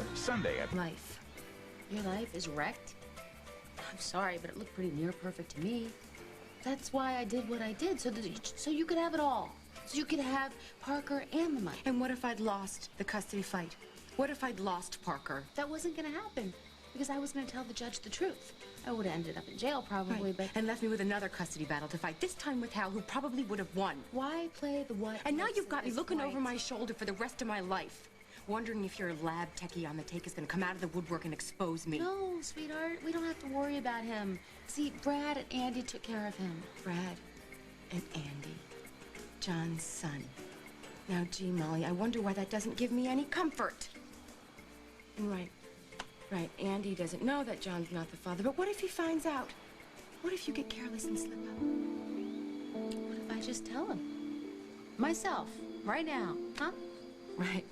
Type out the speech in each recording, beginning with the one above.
Chapter, Sunday at... Life. Your life is wrecked? I'm sorry, but it looked pretty near perfect to me. That's why I did what I did, so you could have it all. So you could have Parker and the money. And what if I'd lost the custody fight? What if I'd lost Parker? That wasn't gonna happen, because I was gonna tell the judge the truth. I would have ended up in jail probably, Right. but... And left me with another custody battle to fight, this time with Hal, who probably would have won. Why play the what? And now you've got me looking right. over my shoulder for the rest of my life, wondering if your lab techie on the take is gonna come out of the woodwork and expose me. No, sweetheart, we don't have to worry about him. See, Brad and Andy took care of him. Brad and Andy, John's son. Now, gee, Molly, I wonder why that doesn't give me any comfort. And right, Andy doesn't know that John's not the father, but what if he finds out? What if you get careless and slip up? What if I just tell him? Myself, right now, huh? Right.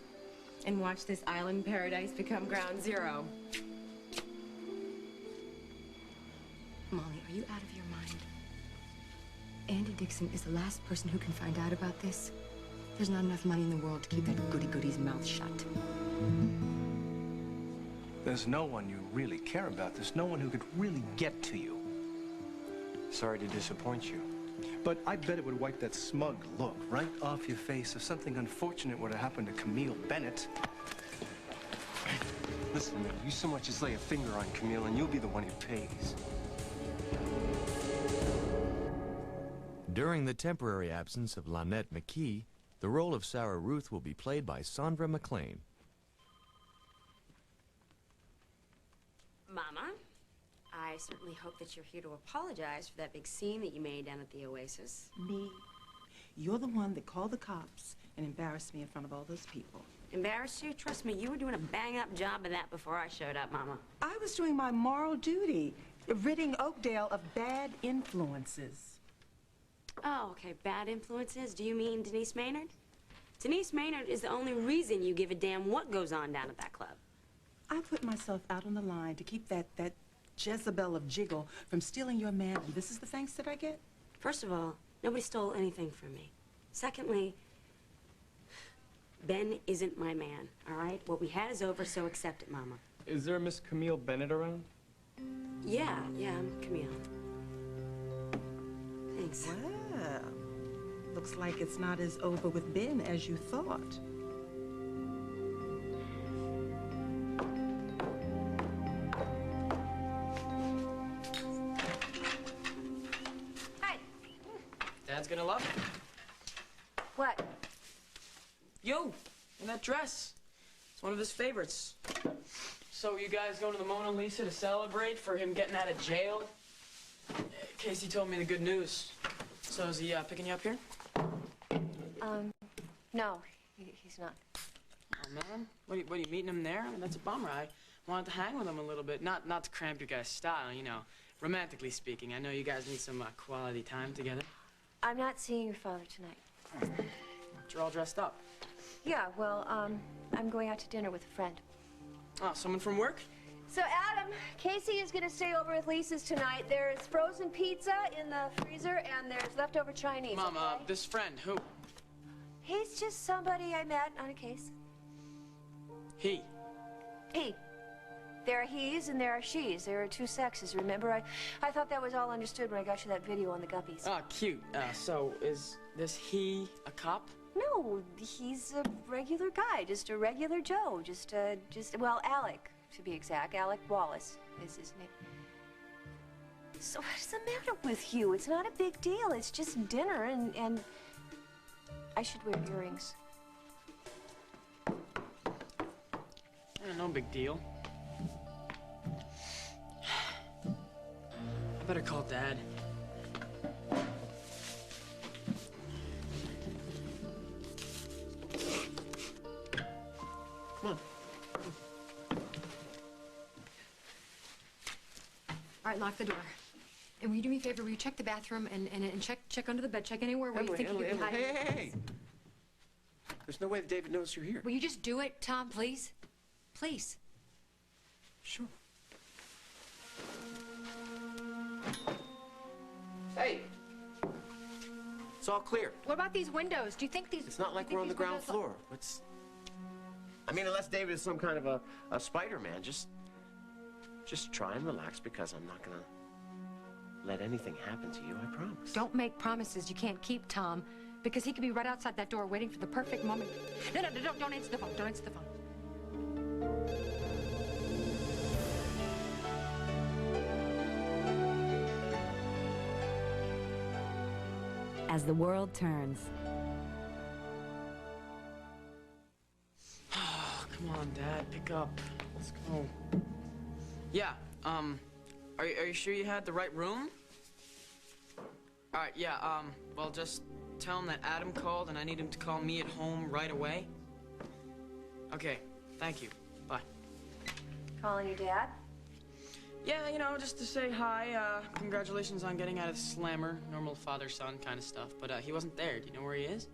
And watch this island paradise become ground zero. Molly, are you out of your mind? Andy Dixon is the last person who can find out about this. There's not enough money in the world to keep that goody-goody's mouth shut. There's no one you really care about. There's no one who could really get to you. Sorry to disappoint you. But I bet it would wipe that smug look right off your face if something unfortunate were to happen to Camille Bennett. Listen, man, you so much as lay a finger on Camille and you'll be the one who pays. During the temporary absence of Lynette McKee, the role of Sarah Ruth will be played by Sandra McLean. Mama, I certainly hope that you're here to apologize for that big scene that you made down at the Oasis. Me? You're the one that called the cops and embarrassed me in front of all those people. Embarrassed you? Trust me, you were doing a bang-up job of that before I showed up, Mama. I was doing my moral duty, ridding Oakdale of bad influences. Oh, okay, bad influences? Do you mean Denise Maynard? Denise Maynard is the only reason you give a damn what goes on down at that club. I put myself out on the line to keep that Jezebel of Jiggle from stealing your man, and this is the thanks that I get? First of all, nobody stole anything from me. Secondly, Ben isn't my man, all right? What we had is over, so accept it, Mama. Is there a Miss Camille Bennett around? Yeah, I'm Camille. Thanks. Well, looks like it's not as over with Ben as you thought. Hi. Dad's gonna love it. What? You, in that dress. It's one of his favorites. So you guys going to the Mona Lisa to celebrate for him getting out of jail? Casey told me the good news. So is he picking you up here? No, he's not. Oh, man. What are you meeting him there? I mean, that's a bummer. I wanted to hang with him a little bit. Not to cramp your guys' style, you know. Romantically speaking, I know you guys need some quality time together. I'm not seeing your father tonight. But you're all dressed up. Yeah, well, I'm going out to dinner with a friend. Oh, someone from work? So, Adam, Casey is going to stay over with Lisa's tonight. There's frozen pizza in the freezer, and there's leftover Chinese. Mom, okay? this friend, who? He's just somebody I met on a case. He. He. There are he's and there are she's. There are two sexes, remember? I thought that was all understood when I got you that video on the guppies. Oh, cute. So is this he a cop? No, he's a regular guy, just a regular Joe, well, Alec, to be exact. Alec Wallace is his name. So what's the matter with you? It's not a big deal. It's just dinner, and I should wear earrings. No big deal. I better call Dad. Come on. All right, lock the door. And will you do me a favor? Will you check the bathroom and check under the bed, check anywhere where you think you could be hiding? Hey! There's no way that David knows you're here. Will you just do it, Tom, please? Please. Sure. Hey! It's all clear. What about these windows? Do you think these... It's not like we're on the ground floor. Let's... I mean, unless David is some kind of a Spider-Man, just try and relax because I'm not gonna let anything happen to you, I promise. Don't make promises you can't keep, Tom, because he could be right outside that door waiting for the perfect moment. No, don't answer the phone. Don't answer the phone. As the world turns. Come on, Dad, pick up. Let's go. Yeah, are you sure you had the right room? All right, yeah, well, just tell him that Adam called and I need him to call me at home right away. Okay, thank you. Bye. Calling your dad? Yeah, you know, just to say hi, congratulations on getting out of the slammer, normal father-son kind of stuff, but he wasn't there. Do you know where he is?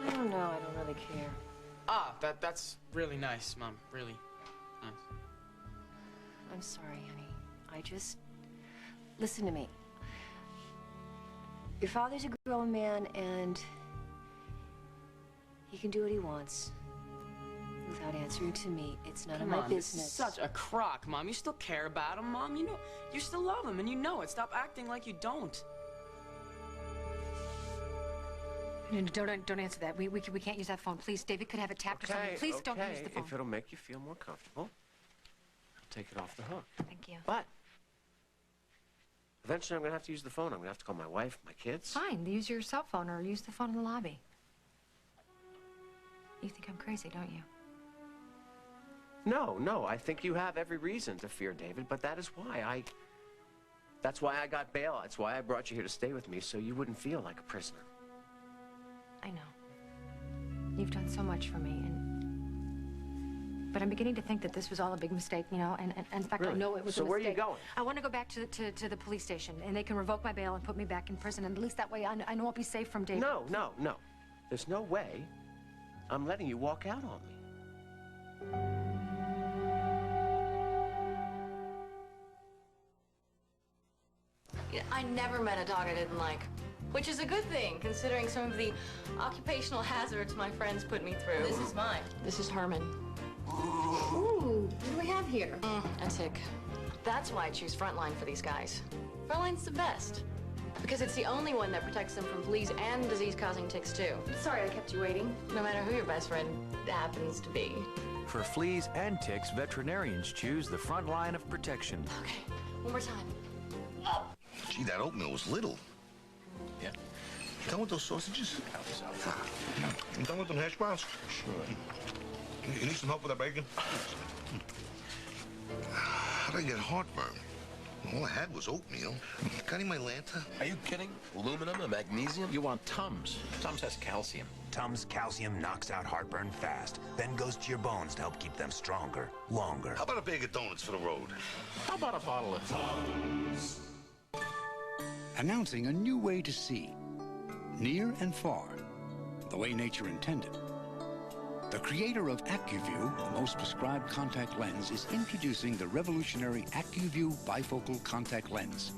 I don't know. I don't really care. Ah, that's really nice, Mom, really nice. I'm sorry, honey. I just... Listen to me. Your father's a grown man, and he can do what he wants without answering to me. It's none of my business. It's such a crock, Mom. You still care about him, Mom. You know, you still love him, and you know it. Stop acting like you don't. No, don't answer that. We can't use that phone. Please, David could have it tapped or something. Please don't use the phone. If it'll make you feel more comfortable, I'll take it off the hook. Thank you. But eventually I'm gonna have to use the phone. I'm gonna have to call my wife, my kids. Fine, use your cell phone or use the phone in the lobby. You think I'm crazy, don't you? No, I think you have every reason to fear David, but that is why that's why I got bail. That's why I brought you here to stay with me, so you wouldn't feel like a prisoner. I know. You've done so much for me, but I'm beginning to think that this was all a big mistake, you know, and in fact, Really? I know it was So a mistake. where are you going? I want to go back to the police station, and they can revoke my bail and put me back in prison, and at least that way I know I'll be safe from David. No. There's no way I'm letting you walk out on me. I never met a dog I didn't like, which is a good thing, considering some of the occupational hazards my friends put me through. This is mine. This is Herman. Ooh, what do we have here? A tick. That's why I choose Frontline for these guys. Frontline's the best, because it's the only one that protects them from fleas and disease-causing ticks, too. Sorry I kept you waiting. No matter who your best friend happens to be. For fleas and ticks, veterinarians choose the front line of protection. Okay, one more time. Gee, that oatmeal was little. Yeah. You done with those sausages? You done with them hash browns? Sure. You need some help with that bacon? How'd I get heartburn? All I had was oatmeal. Got any Mylanta? Are you kidding? Aluminum and magnesium? You want Tums. Tums has calcium. Tums calcium knocks out heartburn fast, then goes to your bones to help keep them stronger, longer. How about a bag of donuts for the road? How about a bottle of Tums? Announcing a new way to see, near and far, the way nature intended. The creator of AccuView, the most prescribed contact lens, is introducing the revolutionary AccuView bifocal contact lens.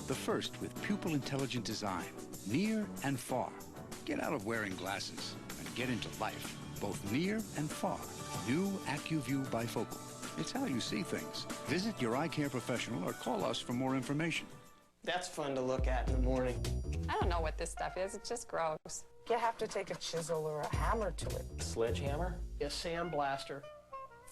The first with pupil-intelligent design, near and far. Get out of wearing glasses and get into life, both near and far. New AccuView bifocal. It's how you see things. Visit your eye care professional or call us for more information. That's fun to look at in the morning. I don't know what this stuff is. It's just gross. You have to take a chisel or a hammer to it. Sledgehammer? A sandblaster.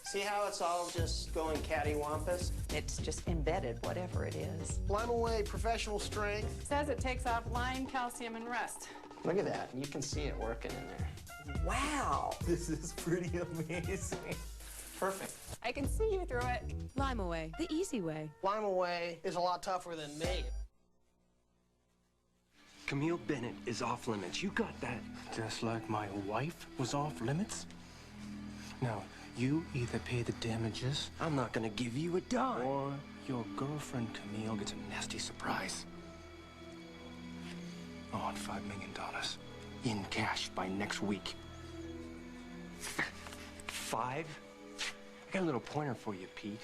See how it's all just going cattywampus? It's just embedded, whatever it is. Lime away, professional strength. It says it takes off lime, calcium, and rust. Look at that. You can see it working in there. Wow. This is pretty amazing. Perfect. I can see you through it. Lime away, the easy way. Lime away is a lot tougher than me. Camille Bennett is off limits. You got that? Just like my wife was off limits? Now, you either pay the damages... I'm not gonna give you a dime. ...or your girlfriend Camille gets a nasty surprise. I want $5 million in cash by next week. 5? I got a little pointer for you, Pete.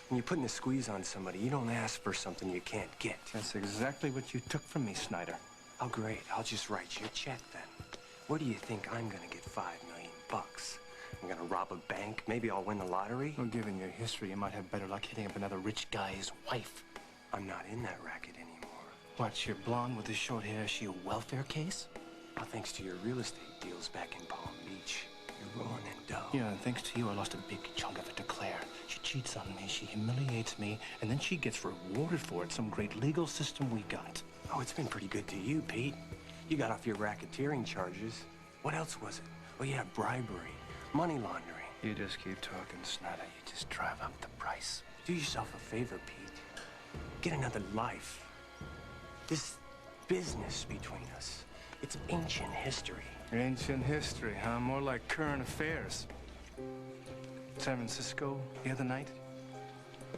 When you're putting the squeeze on somebody, you don't ask for something you can't get. That's exactly what you took from me, Snyder. Oh, great. I'll just write you a check then. Where do you think I'm gonna get $5 million? I'm gonna rob a bank. Maybe I'll win the lottery. Well, given your history, you might have better luck hitting up another rich guy's wife. I'm not in that racket anymore. What, you're blonde with the short hair? Is she a welfare case? Well, thanks to your real estate deals back in Palm Beach, you're rolling in dough. Yeah, and thanks to you, I lost a big chunk of it to Claire. She cheats on me, she humiliates me, and then she gets rewarded for it. Some great legal system we got. Oh, it's been pretty good to you, Pete. You got off your racketeering charges. What else was it? Oh, yeah, bribery, money laundering. You just keep talking, Snyder. You just drive up the price. Do yourself a favor, Pete. Get another life. This business between us, it's ancient history. Ancient history, huh? More like current affairs. San Francisco the other night?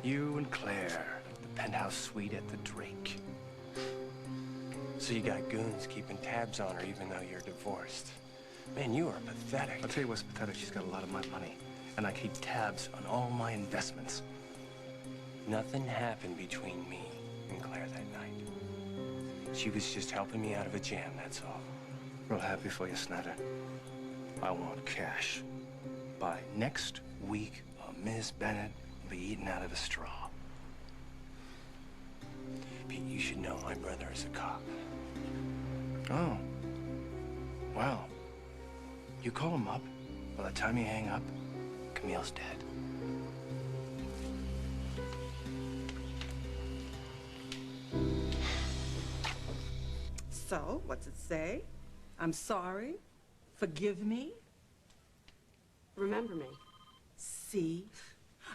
You and Claire, the penthouse suite at the Drake. So you got goons keeping tabs on her even though you're divorced. Man, you are pathetic. I'll tell you what's pathetic. She's got a lot of my money, and I keep tabs on all my investments. Nothing happened between me and Claire that night. She was just helping me out of a jam, that's all. Real happy for you, Snyder. I want cash. By next week, Miss Bennett will be eating out of a straw. Pete, you should know my brother is a cop. Oh. Well, you call him up. By the time you hang up, Camille's dead. So, what's it say? I'm sorry. Forgive me. Remember me. See?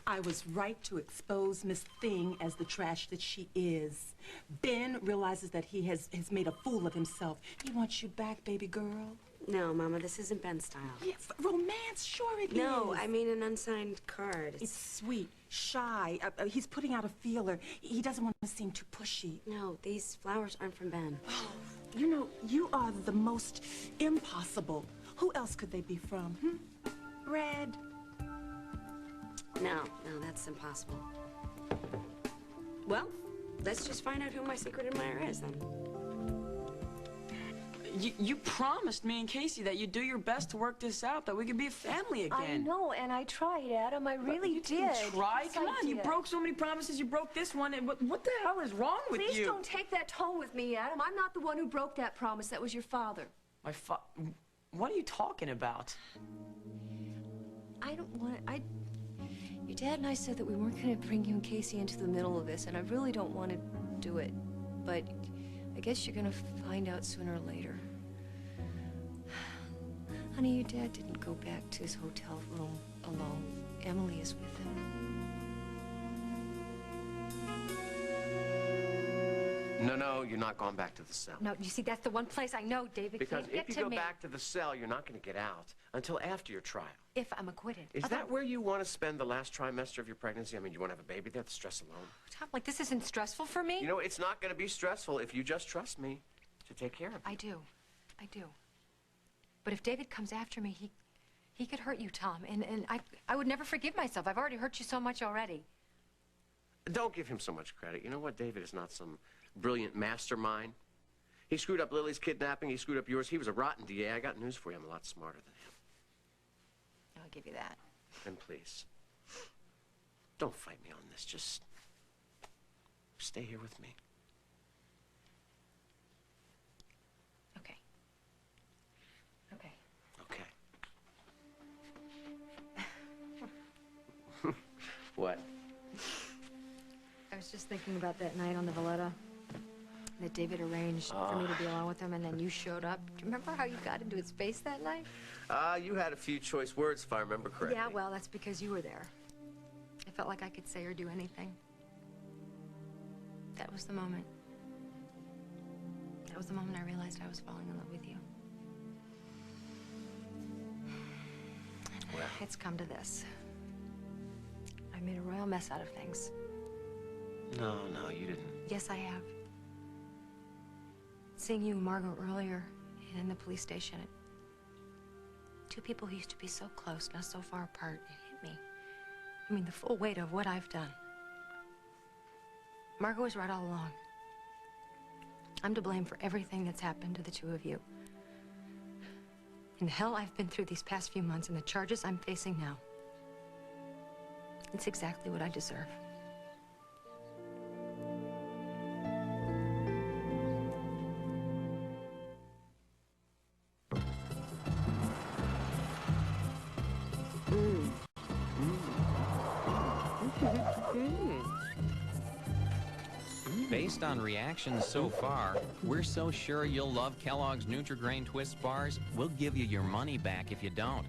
I was right to expose Miss Thing as the trash that she is. Ben realizes that he has made a fool of himself. He wants you back, baby girl. No, Mama, this isn't Ben's style. Yes, romance, sure it is. No, I mean an unsigned card. It's sweet, shy. He's putting out a feeler. He doesn't want to seem too pushy. No, these flowers aren't from Ben. You know, you are the most impossible. Who else could they be from, Brad? No, that's impossible. Well, let's just find out who my secret admirer is, then. You promised me and Casey that you'd do your best to work this out, that we could be a family again. I know, and I tried, Adam. I really did. You try? Yes, Come I on, you did. broke so many promises. You broke this one. And what the hell is wrong with you? Please don't take that tone with me, Adam. I'm not the one who broke that promise. That was your father. What are you talking about? I don't want to... Your dad and I said that we weren't going to bring you and Casey into the middle of this, and I really don't want to do it. But I guess you're going to find out sooner or later. Honey, your dad didn't go back to his hotel room alone. Emily is with him. No, you're not going back to the cell. No, you see, that's the one place I know David Because can't get if to you go me. back to the cell, you're not going to get out until after your trial. If I'm acquitted. Is that where you want to spend the last trimester of your pregnancy? I mean, you want to have a baby there, the stress alone? Tom, like, this isn't stressful for me? You know, it's not going to be stressful if you just trust me to take care of you. I do. But if David comes after me, he could hurt you, Tom. And I would never forgive myself. I've already hurt you so much already. Don't give him so much credit. You know what? David is not some brilliant mastermind. He screwed up Lily's kidnapping. He screwed up yours. He was a rotten DA. I got news for you. I'm a lot smarter than him. I'll give you that. And please, don't fight me on this. Just stay here with me. Okay. What? I was just thinking about that night on the Valletta that David arranged for me to be alone with him, and then you showed up. Do you remember how you got into his face that night? You had a few choice words, if I remember correctly. Yeah, well, that's because you were there. I felt like I could say or do anything. That was the moment. That was the moment I realized I was falling in love with you. Well. It's come to this. I made a royal mess out of things. No, you didn't. Yes, I have. Seeing you and Margot earlier and in the police station. Two people who used to be so close, now so far apart. It hit me. I mean, the full weight of what I've done. Margot was right all along. I'm to blame for everything that's happened to the two of you. and hell I've been through these past few months and the charges I'm facing now. It's exactly what I deserve. Based on reactions so far, we're so sure you'll love Kellogg's Nutri-Grain Twist bars, we'll give you your money back if you don't.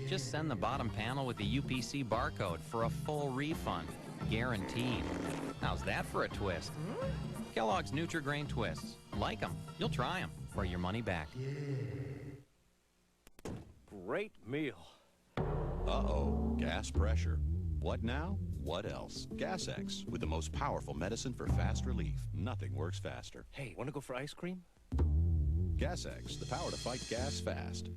Just send the bottom panel with the UPC barcode for a full refund. Guaranteed. How's that for a twist? Kellogg's Nutri-Grain Twists. Like them, you'll try them for your money back. Great meal. Uh-oh, gas pressure. What now? What else? Gas X, with the most powerful medicine for fast relief. Nothing works faster. Hey, want to go for ice cream? Gas X, the power to fight gas fast.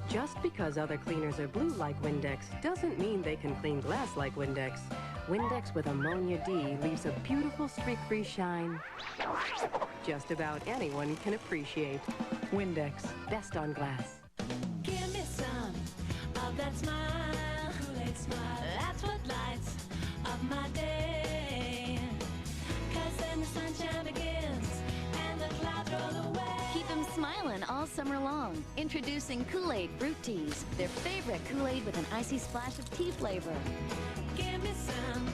Just because other cleaners are blue like Windex doesn't mean they can clean glass like Windex. Windex with Ammonia D leaves a beautiful streak-free shine just about anyone can appreciate. Windex, best on glass. Give me some of that smile, Kool-Aid smile. That's what lights up my day. 'Cause then the sunshine begins and the clouds roll away. Keep them smiling all summer long. Introducing Kool-Aid Fruit Teas, their favorite Kool-Aid with an icy splash of tea flavor. Give me some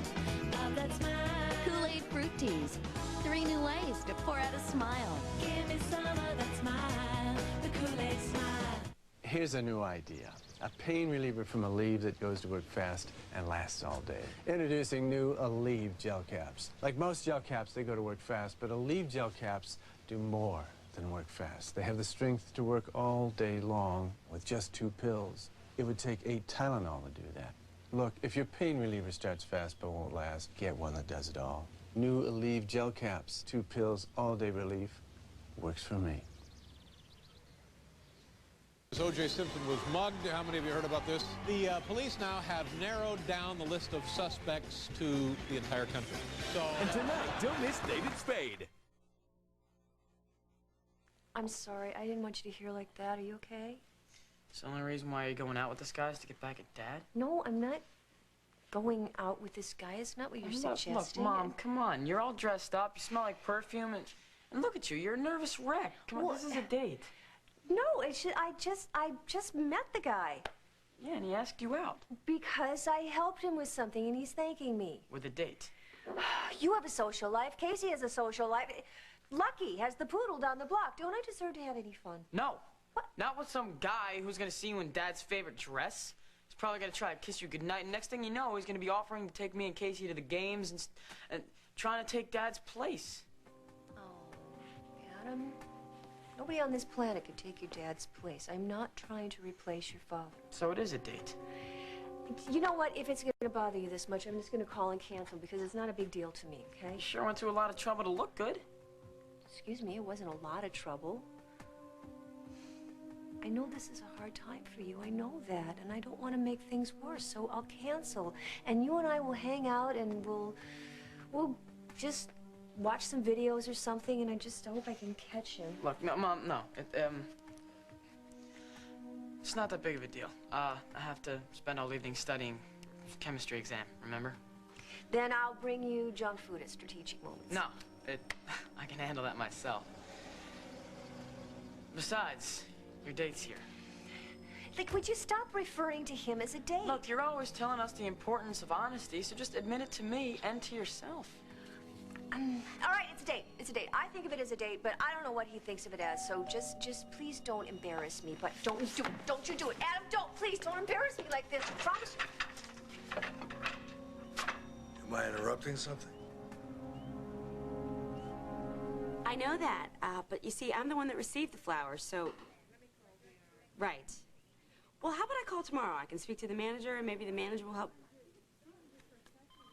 of that smile. Kool-Aid Fruit Teas, 3 new ways to pour out a smile. Give me some of that smile, the Kool-Aid smile. Here's a new idea. A pain reliever from Aleve that goes to work fast and lasts all day. Introducing new Aleve gel caps. Like most gel caps, they go to work fast, but Aleve gel caps do more than work fast. They have the strength to work all day long with just 2 pills. It would take 8 Tylenol to do that. Look, if your pain reliever starts fast but won't last, get one that does it all. New Aleve gel caps, 2 pills, all-day relief. Works for me. O.J. Simpson was mugged. How many of you heard about this? The police now have narrowed down the list of suspects to the entire country. So, And tonight, don't miss David Spade. I'm sorry. I didn't want you to hear like that. Are you okay? It's the only reason why you're going out with this guy is to get back at Dad? No, I'm not going out with this guy. It's not what you're suggesting. Look, Mom, come on. You're all dressed up. You smell like perfume. And look at you. You're a nervous wreck. Come on, this is a date. No, I just met the guy. Yeah, and he asked you out. Because I helped him with something, and he's thanking me. With a date. You have a social life. Casey has a social life. Lucky has the poodle down the block. Don't I deserve to have any fun? No. What? Not with some guy who's gonna see you in Dad's favorite dress. He's probably gonna try to kiss you goodnight, and next thing you know, he's gonna be offering to take me and Casey to the games and trying to take Dad's place. Oh, Adam. Nobody on this planet could take your dad's place. I'm not trying to replace your father. So it is a date. You know what? If it's going to bother you this much, I'm just going to call and cancel because it's not a big deal to me, okay? You sure went to a lot of trouble to look good. Excuse me, it wasn't a lot of trouble. I know this is a hard time for you. I know that, and I don't want to make things worse, so I'll cancel. And you and I will hang out, and we'll just watch some videos or something, and I just hope I can catch him. Look, no, Mom, no. It's not that big of a deal. I have to spend all evening studying chemistry exam, remember? Then I'll bring you junk food at strategic moments. No, I can handle that myself. Besides, your date's here. Like, would you stop referring to him as a date? Look, you're always telling us the importance of honesty, so just admit it to me and to yourself. All right, it's a date. It's a date. I think of it as a date, but I don't know what he thinks of it as. So just please don't embarrass me. But don't do it. Don't you do it. Adam, please don't embarrass me like this. I promise. Am I interrupting something? I know that, but you see, I'm the one that received the flowers, so... Right. Well, how about I call tomorrow? I can speak to the manager, and maybe the manager will help...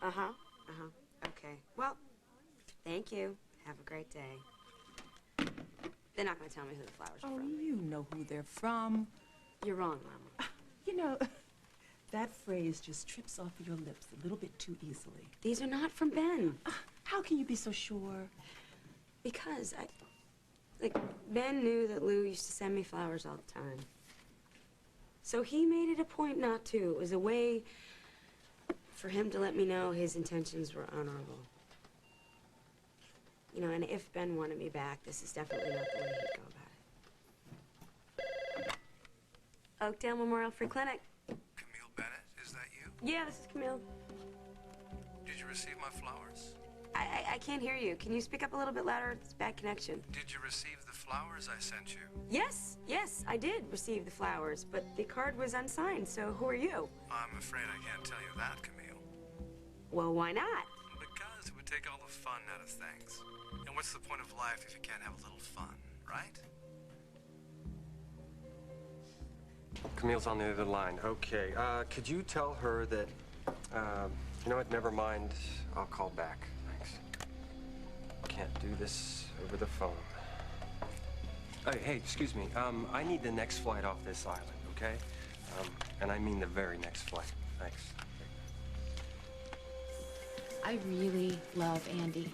Okay. Well... Thank you. Have a great day. They're not going to tell me who the flowers are from. Oh, you know who they're from. You're wrong, Mama. You know, that phrase just trips off your lips a little bit too easily. These are not from Ben. How can you be so sure? Because Ben knew that Lou used to send me flowers all the time. So he made it a point not to. It was a way for him to let me know his intentions were honorable. You know, and if Ben wanted me back, this is definitely not the way he'd go about it. Oakdale Memorial Free Clinic. Camille Bennett, is that you? Yeah, this is Camille. Did you receive my flowers? I can't hear you. Can you speak up a little bit louder? It's bad connection. Did you receive the flowers I sent you? Yes, I did receive the flowers, but the card was unsigned, so who are you? I'm afraid I can't tell you that, Camille. Well, why not? Because it would take all the fun out of things. And what's the point of life if you can't have a little fun, right? Camille's on the other line. Okay, could you tell her that, you know what, never mind, I'll call back. Thanks. Can't do this over the phone. Hey, excuse me, I need the next flight off this island, okay? And I mean the very next flight. Thanks. I really love Andy.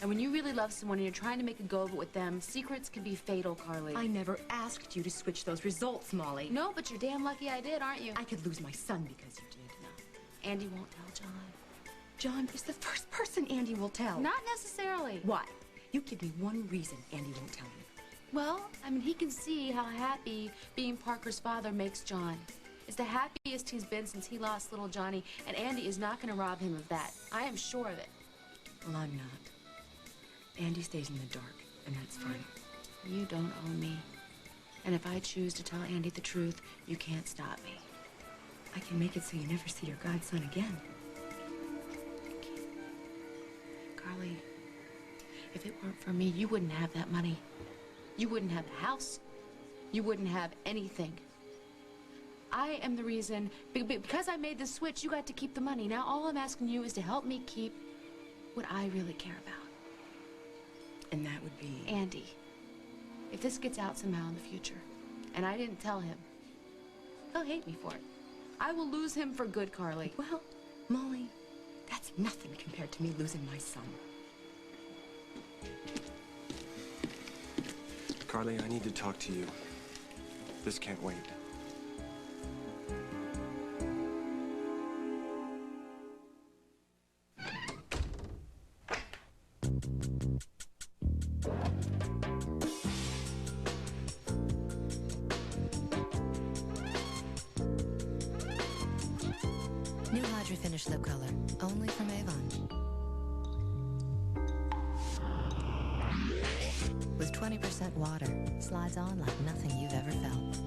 And when you really love someone and you're trying to make a go of it with them, secrets can be fatal, Carly. I never asked you to switch those results, Molly. No, but you're damn lucky I did, aren't you? I could lose my son because you did. No. Andy won't tell John. John is the first person Andy will tell. Not necessarily. Why? You give me one reason Andy won't tell me. Well, I mean, he can see how happy being Parker's father makes John. It's the happiest he's been since he lost little Johnny, and Andy is not going to rob him of that. I am sure of it. Well, I'm not. Andy stays in the dark, and that's fine. You don't own me. And if I choose to tell Andy the truth, you can't stop me. I can make it so you never see your godson again. Carly, if it weren't for me, you wouldn't have that money. You wouldn't have a house. You wouldn't have anything. I am the reason, because I made the switch, you got to keep the money. Now all I'm asking you is to help me keep what I really care about. And that would be? Andy. If this gets out somehow in the future, and I didn't tell him, he'll hate me for it. I will lose him for good, Carly. Well, Molly, that's nothing compared to me losing my son. Carly, I need to talk to you. This can't wait. New Hydra Finish Lip Color, only from Avon. With 20% water, slides on like nothing you've ever felt.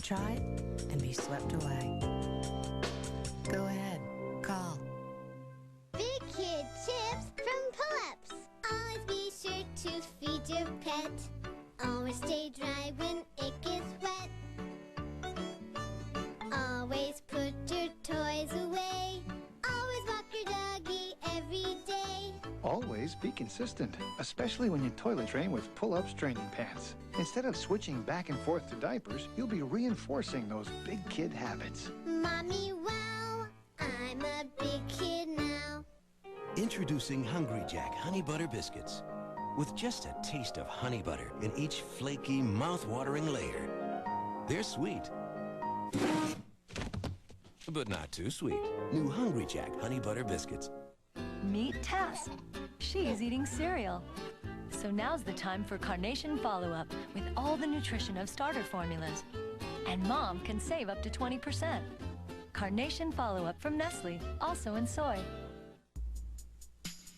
Try it and be swept away. Go ahead, call. Big Kid tips from Pull-Ups. Always be sure to feed your pet. Always stay dry when it gets wet. Always put your toys away. Always walk your doggy every day. Always be consistent, especially when you toilet train with Pull-Ups training pants. Instead of switching back and forth to diapers, you'll be reinforcing those big kid habits. Mommy, wow, I'm a big kid now. Introducing Hungry Jack Honey Butter Biscuits. With just a taste of honey butter in each flaky, mouth-watering layer. They're sweet, but not too sweet. New Hungry Jack Honey Butter Biscuits. Meet Tess. She's eating cereal. So now's the time for Carnation Follow-Up with all the nutrition of starter formulas. And Mom can save up to 20%. Carnation Follow-Up from Nestle, also in soy.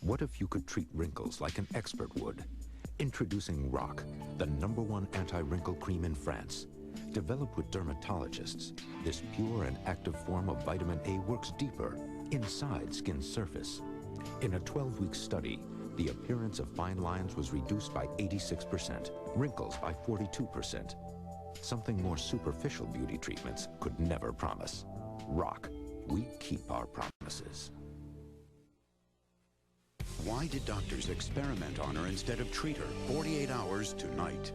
What if you could treat wrinkles like an expert would? Introducing Rock, the #1 anti-wrinkle cream in France. Developed with dermatologists, this pure and active form of vitamin A works deeper, inside skin's surface. In a 12-week study, the appearance of fine lines was reduced by 86%, wrinkles by 42%. Something more superficial beauty treatments could never promise. Rock, we keep our promises. Why did doctors experiment on her instead of treat her 48 hours tonight?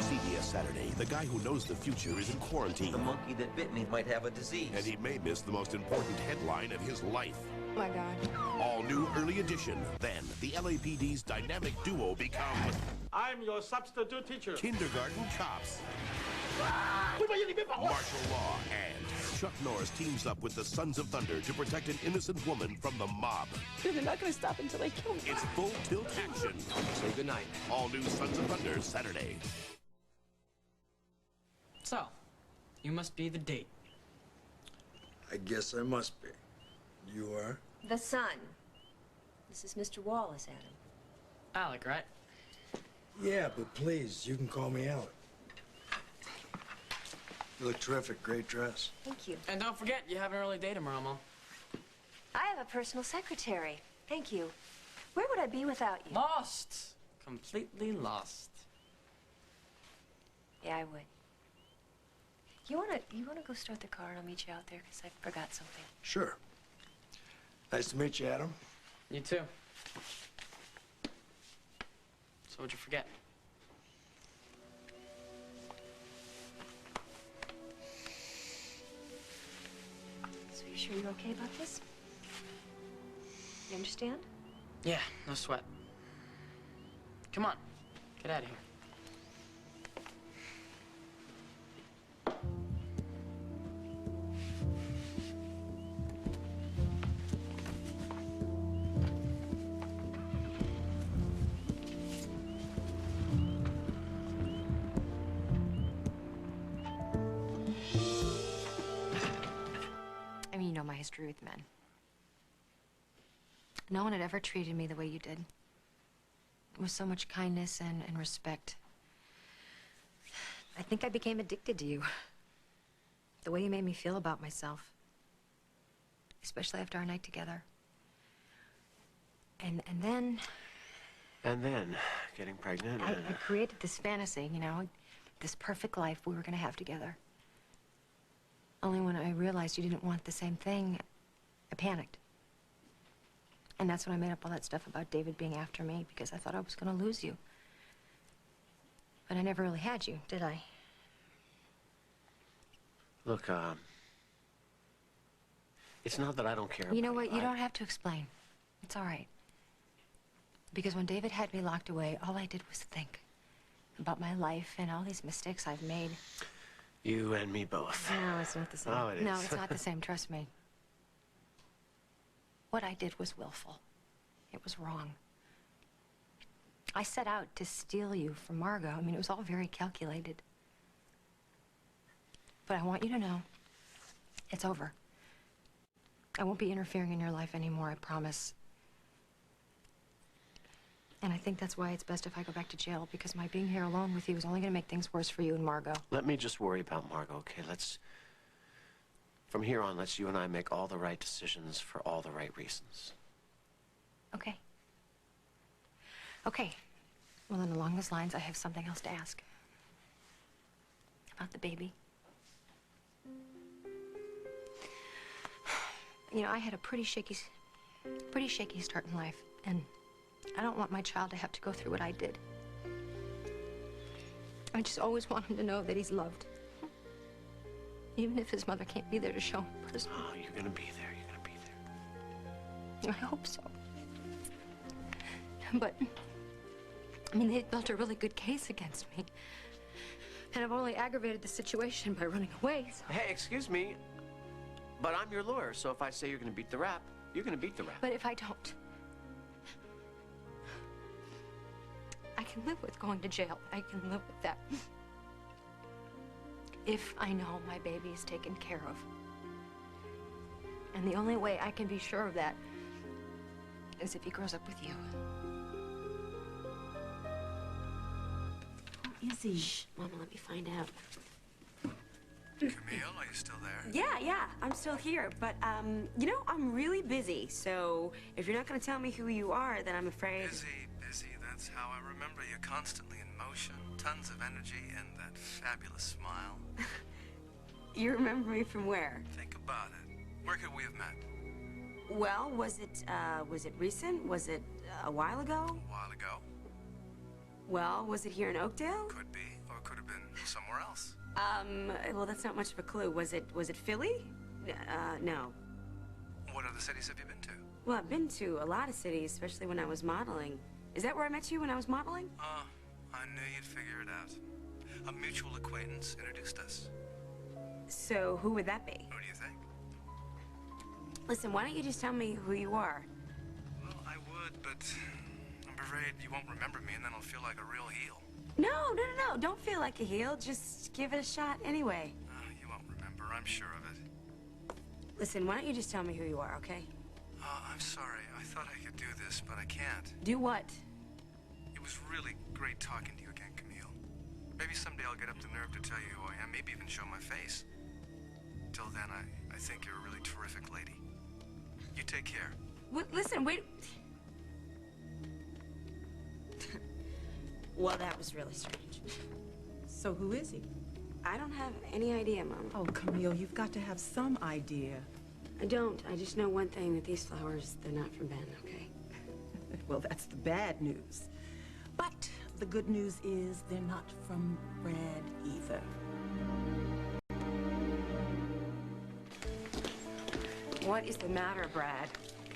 CBS Saturday. The guy who knows the future is in quarantine. The monkey that bit me might have a disease. And he may miss the most important headline of his life. Oh my God. All new early edition. Then, the LAPD's dynamic duo become... I'm your substitute teacher. Kindergarten cops. Martial law and Chuck Norris teams up with the Sons of Thunder to protect an innocent woman from the mob. They're not going to stop until they kill me. It's full tilt action. Say goodnight. All new Sons of Thunder, Saturday. So, you must be the date. I guess I must be. You are? The son. This is Mr. Wallace, Adam. Alec, right? Yeah, but please, you can call me Alec. You look terrific. Great dress. Thank you. And don't forget, you have an early day tomorrow, Mom. I have a personal secretary. Thank you. Where would I be without you? Lost. Completely lost. Yeah, I would. You wanna go start the car and I'll meet you out there because I forgot something. Sure. Nice to meet you, Adam. You too. So what'd you forget? So you sure you're okay about this? You understand? Yeah, no sweat. Come on, get out of here. I mean, you know my history with men. No one had ever treated me the way you did. With so much kindness and respect. I think I became addicted to you. The way you made me feel about myself. Especially after our night together. And then... And then, getting pregnant I created this fantasy, you know, this perfect life we were gonna have together. Only when I realized you didn't want the same thing, I panicked. And that's when I made up all that stuff about David being after me, because I thought I was gonna lose you. But I never really had you, did I? Look, it's not that I don't care. You know what? You don't have to explain. It's all right. Because when David had me locked away, all I did was think about my life and all these mistakes I've made. You and me both. No, it's not the same. Oh, it is. No, it's not the same, trust me. What I did was willful. It was wrong. I set out to steal you from Margot. I mean, it was all very calculated. But I want you to know, it's over. I won't be interfering in your life anymore, I promise. And I think that's why it's best if I go back to jail, because my being here alone with you is only going to make things worse for you and Margot. Let me just worry about Margot, okay? From here on, let's you and I make all the right decisions for all the right reasons. Okay. Okay. Well, then along those lines, I have something else to ask. About the baby. You know, I had a pretty shaky start in life, and I don't want my child to have to go through what I did. I just always want him to know that he's loved. Even if his mother can't be there to show him personally. Oh, you're gonna be there. You're gonna be there. I hope so. But, I mean, they built a really good case against me. And I've only aggravated the situation by running away, so... Hey, excuse me, but I'm your lawyer, so if I say you're gonna beat the rap, you're gonna beat the rap. But if I don't, I can live with going to jail. I can live with that. If I know my baby is taken care of. And the only way I can be sure of that is if he grows up with you. Who is he? Shh, Mama, let me find out. Camille, are you still there? Yeah, I'm still here. But, you know, I'm really busy. So if you're not going to tell me who you are, then I'm afraid... Busy. That's how I remember you. Constantly in motion. Tons of energy and that fabulous smile. You remember me from where? Think about it. Where could we have met? Well, was it recent? Was it a while ago? A while ago. Well, was it here in Oakdale? Could be, or could somewhere else. Well, that's not much of a clue. Was it Philly? No. What other cities have you been to? Well, I've been to a lot of cities, especially when I was modeling. Is that where I met you when I was modeling? I knew you'd figure it out. A mutual acquaintance introduced us. So, who would that be? Who do you think? Listen, why don't you just tell me who you are? Well, I would, but I'm afraid you won't remember me, and then I'll feel like a real heel. No. Don't feel like a heel. Just give it a shot anyway. You won't remember, I'm sure of it. Listen, why don't you just tell me who you are, okay? I'm sorry. I thought I could do this, but I can't. Do what? It was really great talking to you again, Camille. Maybe someday I'll get up the nerve to tell you who I am, maybe even show my face. Till then, I think you're a really terrific lady. You take care. Listen, wait. Well, that was really strange. So who is he? I don't have any idea, Mama. Oh, Camille, you've got to have some idea. I don't. I just know one thing, that these flowers, they're not from Ben, okay? Well, that's the bad news. But the good news is they're not from Brad either. What is the matter, Brad?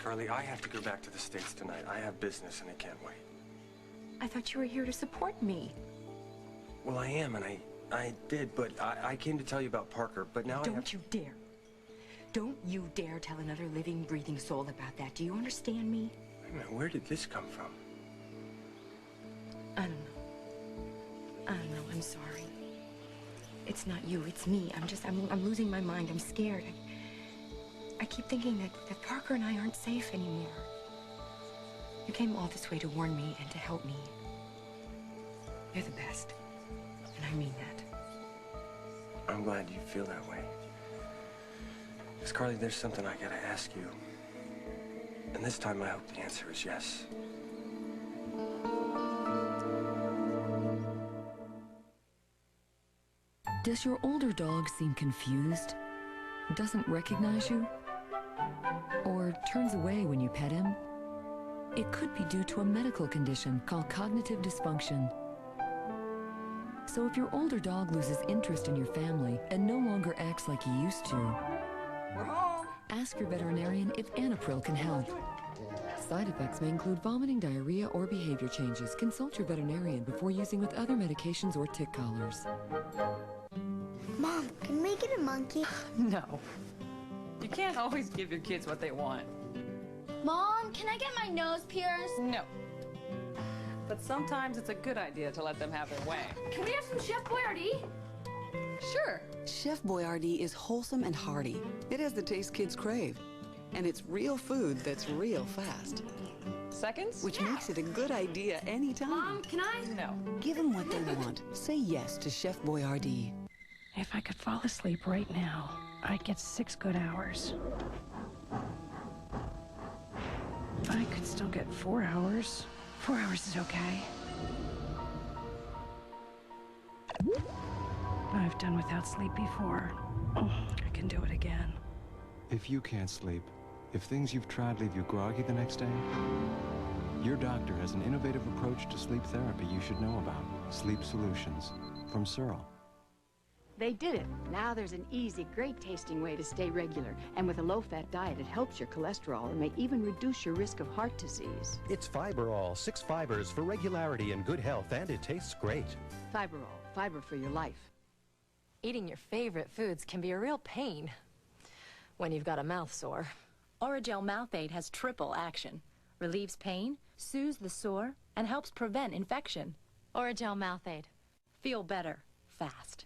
Carly, I have to go back to the States tonight. I have business and it can't wait. I thought you were here to support me. Well, I am, and I did, but I came to tell you about Parker, but now Don't you dare. Don't you dare tell another living, breathing soul about that. Do you understand me? Wait a minute, where did this come from? I don't know. I'm sorry. It's not you, it's me. I'm losing my mind. I'm scared. I keep thinking that Parker and I aren't safe anymore. You came all this way to warn me and to help me. You're the best. And I mean that. I'm glad you feel that way. Because, Carly, there's something I gotta ask you. And this time I hope the answer is yes. Does your older dog seem confused? Doesn't recognize you? Or turns away when you pet him? It could be due to a medical condition called cognitive dysfunction. So if your older dog loses interest in your family and no longer acts like he used to, we're home. Ask your veterinarian if Anapril can help. Side effects may include vomiting, diarrhea, or behavior changes. Consult your veterinarian before using with other medications or tick collars. Mom, can we get a monkey? No. You can't always give your kids what they want. Mom, can I get my nose pierced? No. But sometimes it's a good idea to let them have their way. Can we have some Chef Boyardee? Sure. Chef Boyardee is wholesome and hearty. It has the taste kids crave. And it's real food that's real fast. Seconds? Which makes it a good idea anytime. Mom, can I? No. Give them what they want. Say yes to Chef Boyardee. If I could fall asleep right now, I'd get 6 good hours. But I could still get 4 hours. 4 hours is okay. I've done without sleep before. I can do it again. If you can't sleep, if things you've tried leave you groggy the next day, your doctor has an innovative approach to sleep therapy you should know about. Sleep Solutions from Searle. They did it. Now there's an easy, great-tasting way to stay regular. And with a low-fat diet, it helps your cholesterol and may even reduce your risk of heart disease. It's Fiberall, 6 fibers for regularity and good health, and it tastes great. Fiberall, fiber for your life. Eating your favorite foods can be a real pain when you've got a mouth sore. Orajel Mouth Aid has triple action. Relieves pain, soothes the sore, and helps prevent infection. Orajel Mouth Aid. Feel better, fast.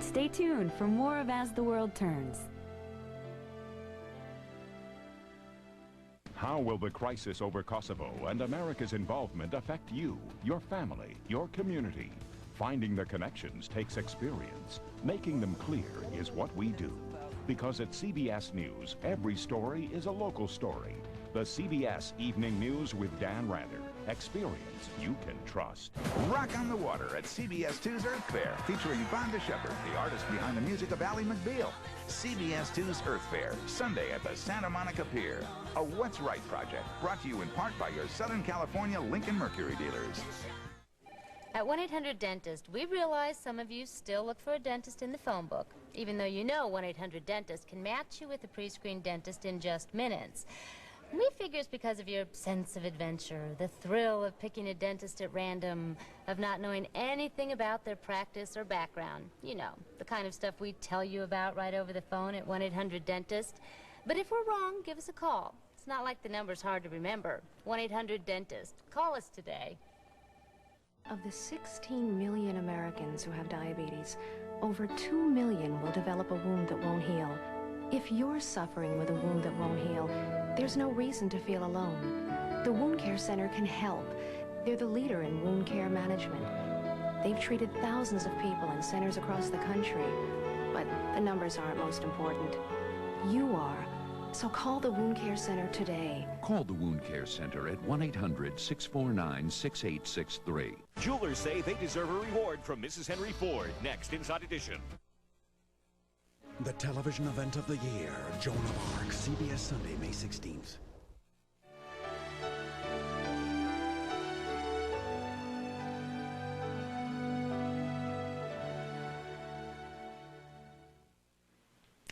Stay tuned for more of As the World Turns. How will the crisis over Kosovo and America's involvement affect you, your family, your community? Finding the connections takes experience. Making them clear is what we do. Because at CBS News, every story is a local story. The CBS Evening News with Dan Rather. Experience you can trust. Rock on the Water at CBS 2's Earth Fair, featuring Vonda Shepard, the artist behind the music of Ally McBeal. CBS 2's Earth Fair, Sunday at the Santa Monica Pier. A What's Right project, brought to you in part by your Southern California Lincoln Mercury dealers. At 1-800-DENTIST, we realize some of you still look for a dentist in the phone book, even though you know 1-800-DENTIST can match you with a pre-screened dentist in just minutes. We figure it's because of your sense of adventure, the thrill of picking a dentist at random, of not knowing anything about their practice or background. You know, the kind of stuff we tell you about right over the phone at 1-800-DENTIST. But if we're wrong, give us a call. It's not like the number's hard to remember. 1-800-DENTIST. Call us today. Of the 16 million Americans who have diabetes, over 2 million will develop a wound that won't heal. If you're suffering with a wound that won't heal, there's no reason to feel alone. The Wound Care Center can help. They're the leader in wound care management. They've treated thousands of people in centers across the country, but the numbers aren't most important. You are. So call the Wound Care Center today. Call the Wound Care Center at 1-800-649-6863. Jewelers say they deserve a reward from Mrs. Henry Ford. Next, Inside Edition. The television event of the year, Joan of Arc, CBS Sunday, May 16th.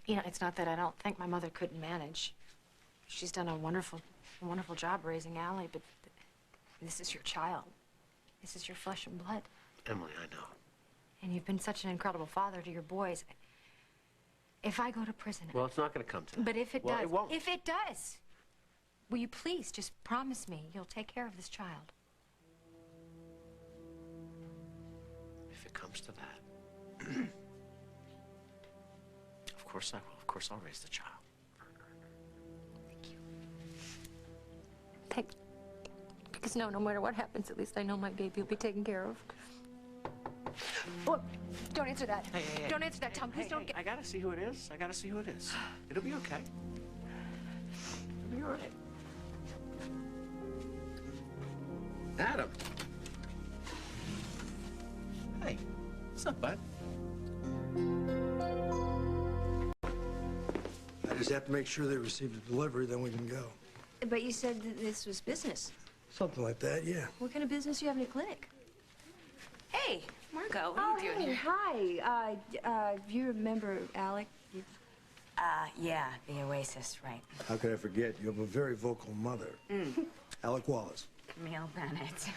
You know, it's not that I don't think my mother couldn't manage. She's done a wonderful job raising Allie, but this is your child. This is your flesh and blood. Emily, I know. And you've been such an incredible father to your boys. If I go to prison... Well, it's not going to come to that. But if it Well, does... it won't. If it does, will you please just promise me you'll take care of this child? If it comes to that. Of course I will. Of course I'll raise the child. Thank you. Because no matter what happens, at least I know my baby will be taken care of. Oh, don't answer that. Hey, hey, hey. Don't answer that, Tom. Please don't get... I gotta see who it is. I gotta see who it is. It'll be okay. It'll be all right. Adam. Hey, what's up, bud? I just have to make sure they receive the delivery, then we can go. But you said that this was business. Something like that, yeah. What kind of business do you have in a clinic? Hey, Margot, what are you doing here? Hi. You remember Alec? Yeah, the Oasis, right. How could I forget? You have a very vocal mother. Alec Wallace. Camille Bennett.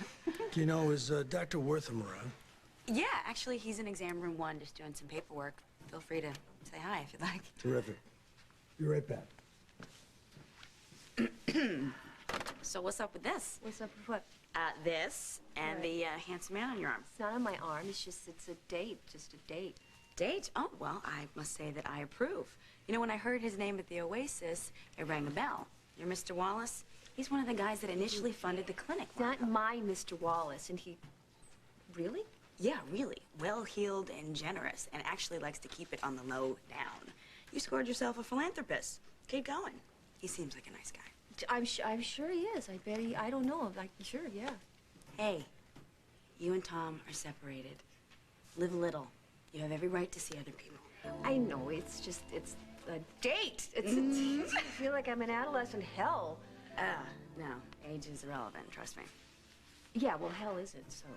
Do you know, is Dr. Wortham around? Yeah, actually, he's in exam room 1 just doing some paperwork. Feel free to say hi if you'd like. Terrific. Be right back. So what's up with this? What's up with what? This and the handsome man on your arm. It's not on my arm. It's a date. Just a date. Date? Oh, well, I must say that I approve. You know, when I heard his name at the Oasis, it rang a bell. You're Mr. Wallace? He's one of the guys that initially funded the clinic. Not my Mr. Wallace, and he... Really? Yeah, really. Well-heeled and generous, and actually likes to keep it on the low down. You scored yourself a philanthropist. Keep going. He seems like a nice guy. I'm sure he is. I bet he... I don't know. Like, sure, yeah. Hey, you and Tom are separated. Live a little. You have every right to see other people. I know. It's a date. I feel like I'm in adolescent hell. No. Age is irrelevant, trust me. Yeah, well, hell isn't, so...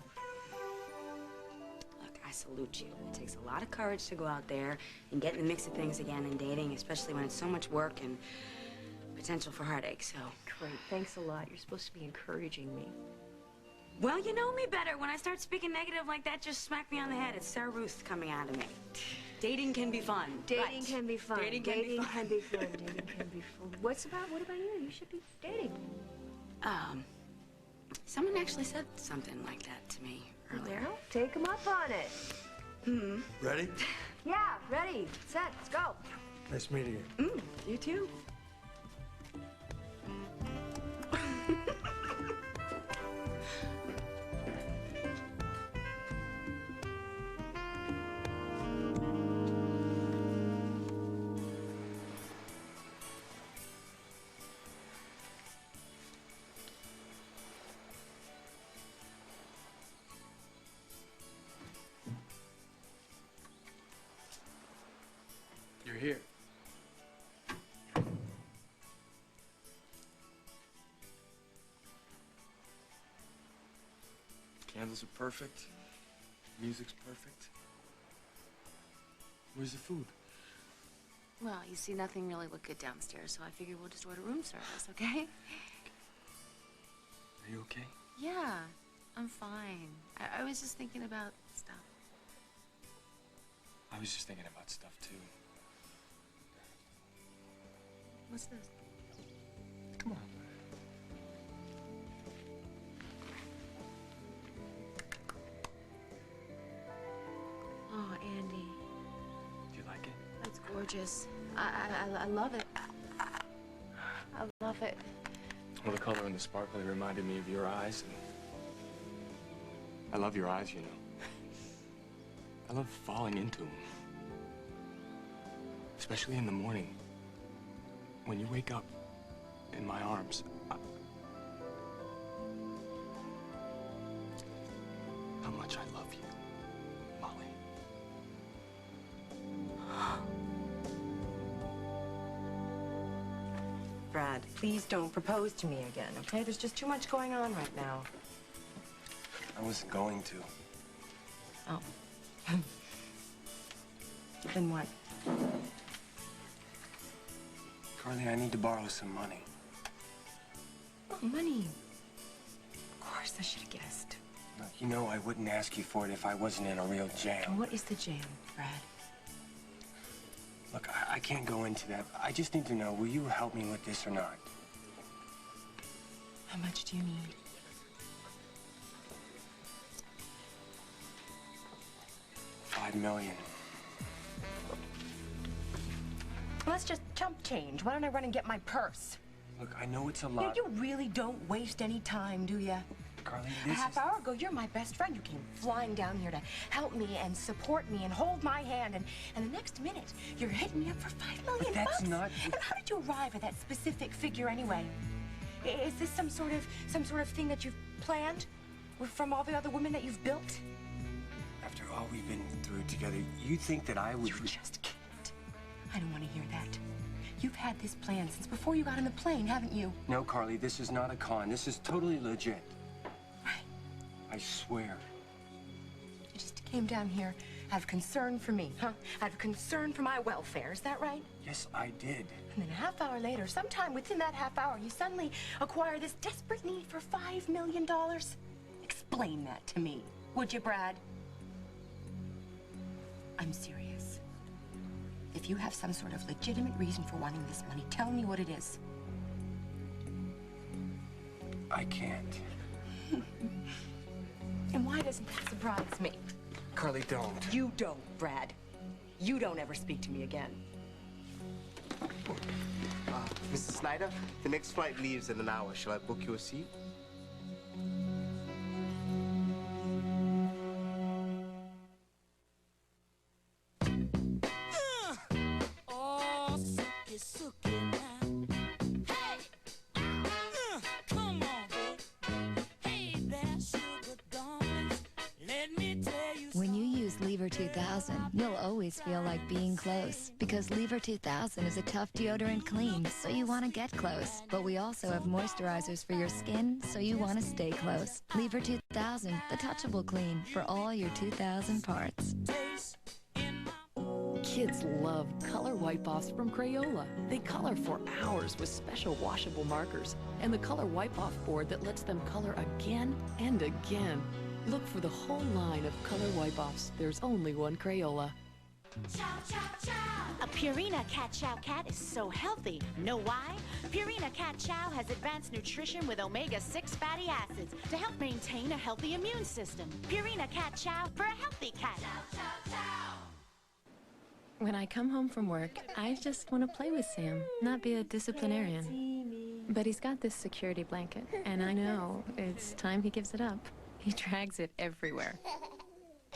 Look, I salute you. It takes a lot of courage to go out there and get in the mix of things again and dating, especially when it's so much work and potential for heartache, so... Great, thanks a lot. You're supposed to be encouraging me. Well, you know me better. When I start speaking negative like that, just smack me on the head. It's Sarah Ruth coming out of me. Dating can be fun. Dating can be fun. Dating can be fun. Dating can be fun. What about you? You should be dating. Someone actually said something like that to me earlier. Well, take him up on it. Ready? Yeah, ready, set, let's go. Nice meeting you. You too. you're here. Candles are perfect. Music's perfect. Where's the food? Well, you see, nothing really looked good downstairs, so I figured we'll just order room service, okay? Are you okay? Yeah, I'm fine. I was just thinking about stuff. I was just thinking about stuff, too. What's this? Come on. Oh, Andy. Do you like it? That's gorgeous. I love it. I love it. Well, the color and the sparkle reminded me of your eyes, and I love your eyes, you know. I love falling into them. Especially in the morning. When you wake up in my arms, how much I love you, Molly. Brad, please don't propose to me again, okay? There's just too much going on right now. I wasn't going to. Oh. Then what? Carly, I need to borrow some money. Oh, money. Of course, I should have guessed. Look, you know I wouldn't ask you for it if I wasn't in a real jam. What is the jam, Brad? Look, I can't go into that. I just need to know, will you help me with this or not? How much do you need? $5 million. Let's just chump change. Why don't I run and get my purse? Look, I know it's a lot. You really don't waste any time, do you? Carly, A this half hour ago, you're my best friend. You came flying down here to help me and support me and hold my hand, and the next minute, you're hitting me up for $5 million. But that's not... And how did you arrive at that specific figure anyway? Is this some sort of thing that you've planned from all the other women that you've built? After all we've been through together, you think that I would... You just can't. I don't want to hear that. You've had this plan since before you got on the plane, haven't you? No, Carly, this is not a con. This is totally legit. Right. I swear. You just came down here out of concern for me, huh? Out of concern for my welfare, is that right? Yes, I did. And then a half hour later, sometime within that half hour, you suddenly acquire this desperate need for $5 million? Explain that to me, would you, Brad? I'm serious. If you have some sort of legitimate reason for wanting this money, tell me what it is. I can't. And why doesn't that surprise me? Carly, don't. You don't, Brad. You don't ever speak to me again. Mrs. Snyder, the next flight leaves in an hour. Shall I book you a seat? When you use Lever 2000, you'll always feel like being close, because Lever 2000 is a tough deodorant clean, so you want to get close. But we also have moisturizers for your skin, so you want to stay close. Lever 2000, the touchable clean for all your 2000 parts. Kids love color wipe-offs from Crayola. They color for hours with special washable markers and the color wipe-off board that lets them color again and again. Look for the whole line of color wipe-offs. There's only one Crayola. Chow, chow, chow. A Purina Cat Chow cat is so healthy. Know why? Purina Cat Chow has advanced nutrition with omega-6 fatty acids to help maintain a healthy immune system. Purina Cat Chow for a healthy cat. Chow, chow, chow. When I come home from work, I just want to play with Sam, not be a disciplinarian. But he's got this security blanket, and I know it's time he gives it up. He drags it everywhere.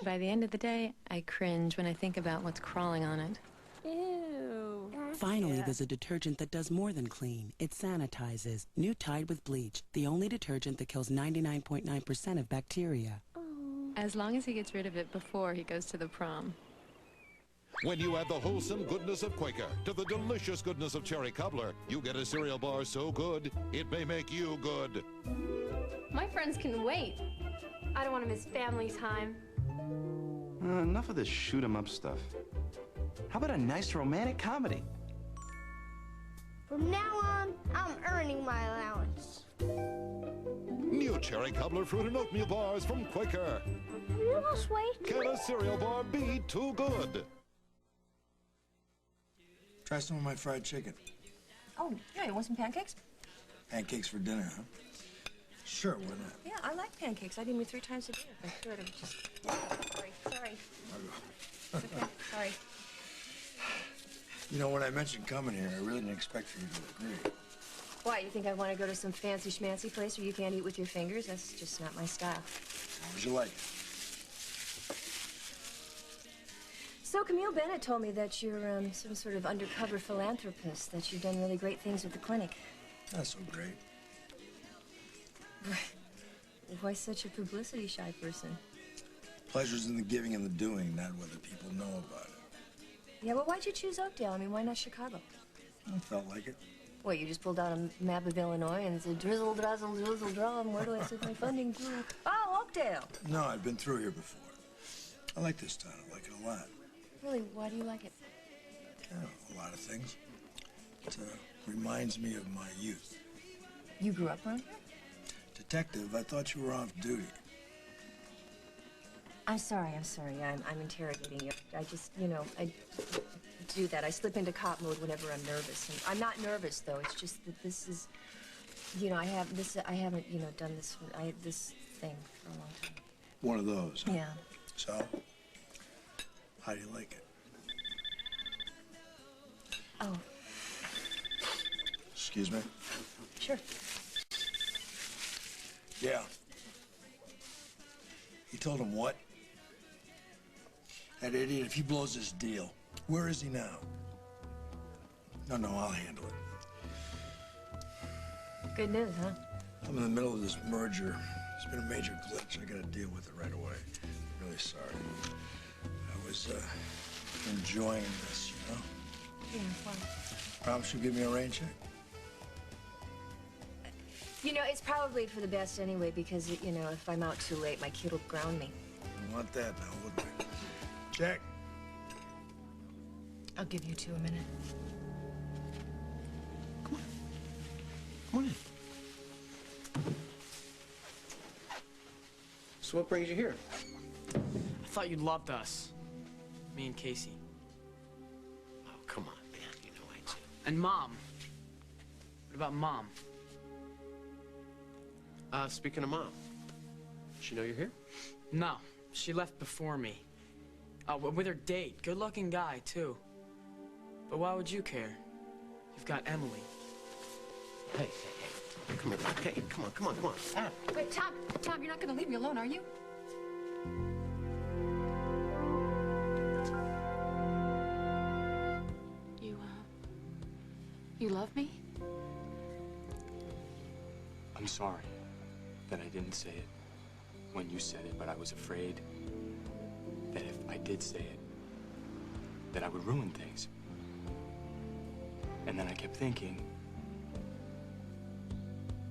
By the end of the day, I cringe when I think about what's crawling on it. Ew. Finally, there's a detergent that does more than clean. It sanitizes. New Tide with bleach, the only detergent that kills 99.9% of bacteria. As long as he gets rid of it before he goes to the prom. When you add the wholesome goodness of Quaker to the delicious goodness of Cherry Cobbler, you get a cereal bar so good, it may make you good. My friends can wait. I don't want to miss family time. Enough of this shoot-'em-up stuff. How about a nice romantic comedy? From now on, I'm earning my allowance. New Cherry Cobbler fruit and oatmeal bars from Quaker. You lost weight? Can a cereal bar be too good? Try some of my fried chicken. Oh, yeah, you want some pancakes? Pancakes for dinner, huh? Sure, why not? Yeah, I like pancakes. I'd eat them 3 times a day if I could. I'm just... Sorry. Okay, sorry. You know, when I mentioned coming here, I really didn't expect for you to agree. Why, you think I want to go to some fancy schmancy place where you can't eat with your fingers? That's just not my style. How would you like it? So Camille Bennett told me that you're some sort of undercover philanthropist, that you've done really great things with the clinic. Not so great. Why such a publicity-shy person? Pleasure's in the giving and the doing, not whether people know about it. Yeah, well, why'd you choose Oakdale? I mean, why not Chicago? I felt like it. What, you just pulled out a map of Illinois and said, drizzle, drizzle, drizzle, drum, where do I send my funding to? Oh, Oakdale! No, I've been through here before. I like this town. I like it a lot. Really, why do you like it? A lot of things. It reminds me of my youth. You grew up around here? Detective, I thought you were off duty. I'm sorry. I'm interrogating you. I just, I do that. I slip into cop mode whenever I'm nervous. And I'm not nervous, though. It's just that this is, I haven't, done this thing for a long time. One of those, huh? Yeah. So, how do you like it? Oh. Excuse me? Sure. Yeah. He told him what? That idiot, if he blows this deal, where is he now? No, I'll handle it. Good news, huh? I'm in the middle of this merger. There's been a major glitch. I gotta deal with it right away. Really sorry. I was, enjoying this, Yeah, well. Promise you'll give me a rain check? It's probably for the best anyway, because, if I'm out too late, my kid will ground me. I want that now, wouldn't I? Check. I'll give you 2 a minute. Come on in. So what brings you here? I thought you loved us. Me and Casey. Oh, come on, man. You know I do. And Mom. What about Mom? Speaking of Mom, does she know you're here? No, she left before me. With her date. Good-looking guy, too. But why would you care? You've got Emily. Hey. Come here, man. Hey, come on. Ah. Wait, Tom, you're not going to leave me alone, are you? You love me? I'm sorry that I didn't say it when you said it, but I was afraid that if I did say it, that I would ruin things. And then I kept thinking,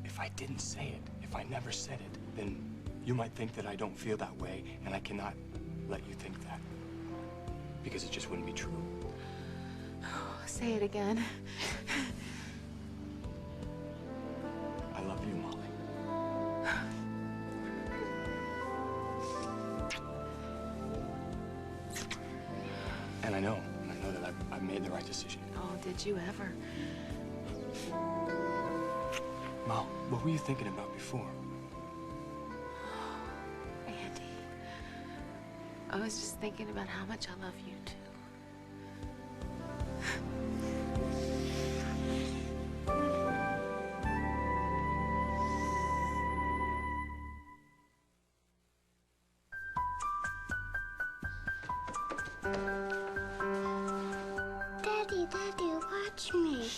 if I didn't say it, if I never said it, then you might think that I don't feel that way, and I cannot let you think that. Because it just wouldn't be true. Say it again. I love you, Molly. And I know that I've made the right decision. Oh, did you ever? Mom, what were you thinking about before? Andy. I was just thinking about how much I love you, too. Daddy, watch me.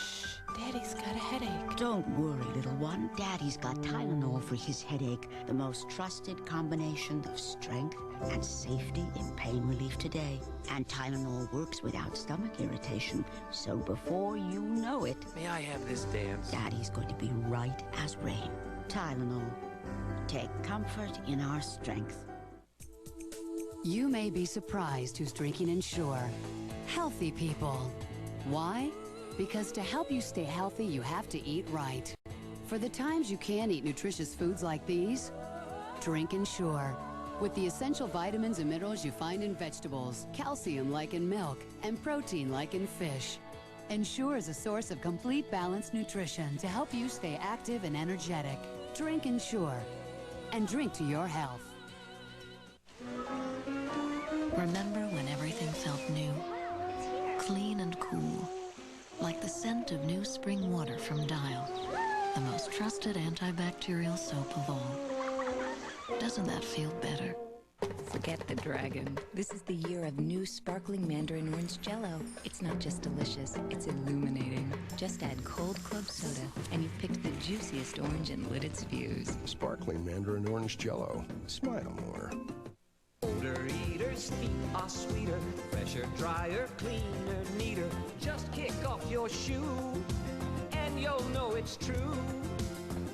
Daddy's got a headache. Don't worry, little one. Daddy's got Tylenol for his headache, the most trusted combination of strength and safety in pain relief today. And Tylenol works without stomach irritation, so before you know it... May I have this dance? Daddy's going to be right as rain. Tylenol. Take comfort in our strength. You may be surprised who's drinking Ensure. Healthy people. Why? Because to help you stay healthy, you have to eat right. For the times you can't eat nutritious foods like these, drink Ensure. With the essential vitamins and minerals you find in vegetables, calcium like in milk, and protein like in fish. Ensure is a source of complete balanced nutrition to help you stay active and energetic. Drink Ensure. And drink to your health. Remember when everything felt new? Clean and cool. Like the scent of new spring water from Dial. The most trusted antibacterial soap of all. Doesn't that feel better? Forget the dragon. This is the year of new sparkling mandarin orange Jell-O. It's not just delicious, it's illuminating. Just add cold club soda, and you've picked the juiciest orange and lit its fuse. Sparkling mandarin orange Jell-O. Smile more. Older eaters' feet are sweeter, fresher, drier, cleaner, neater. Just kick off your shoe, and you'll know it's true.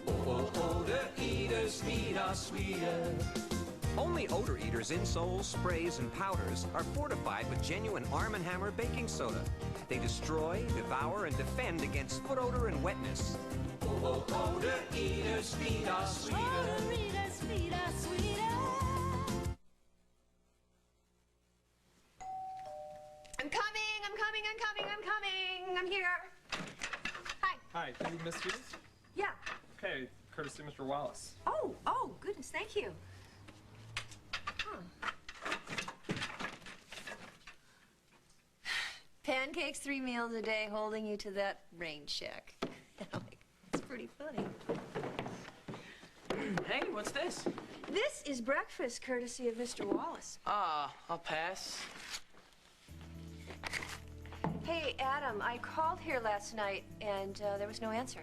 Oh, older eaters' feet are sweeter. Only Odor Eaters insoles, sprays, and powders are fortified with genuine Arm & Hammer baking soda. They destroy, devour, and defend against foot odor and wetness. Oh, Odor Eaters' feet are sweeter. Odor Eaters' feet are sweeter. I'm coming. I'm here. Hi. Hi, can you Miss Hughes? Yeah. Okay, courtesy Mr. Wallace. Oh, goodness, thank you. Pancakes 3 meals a day, holding you to that rain shack. It's pretty funny. Hey, what's this? This is breakfast, courtesy of Mr. Wallace. I'll pass. Hey, Adam, I called here last night, and there was no answer.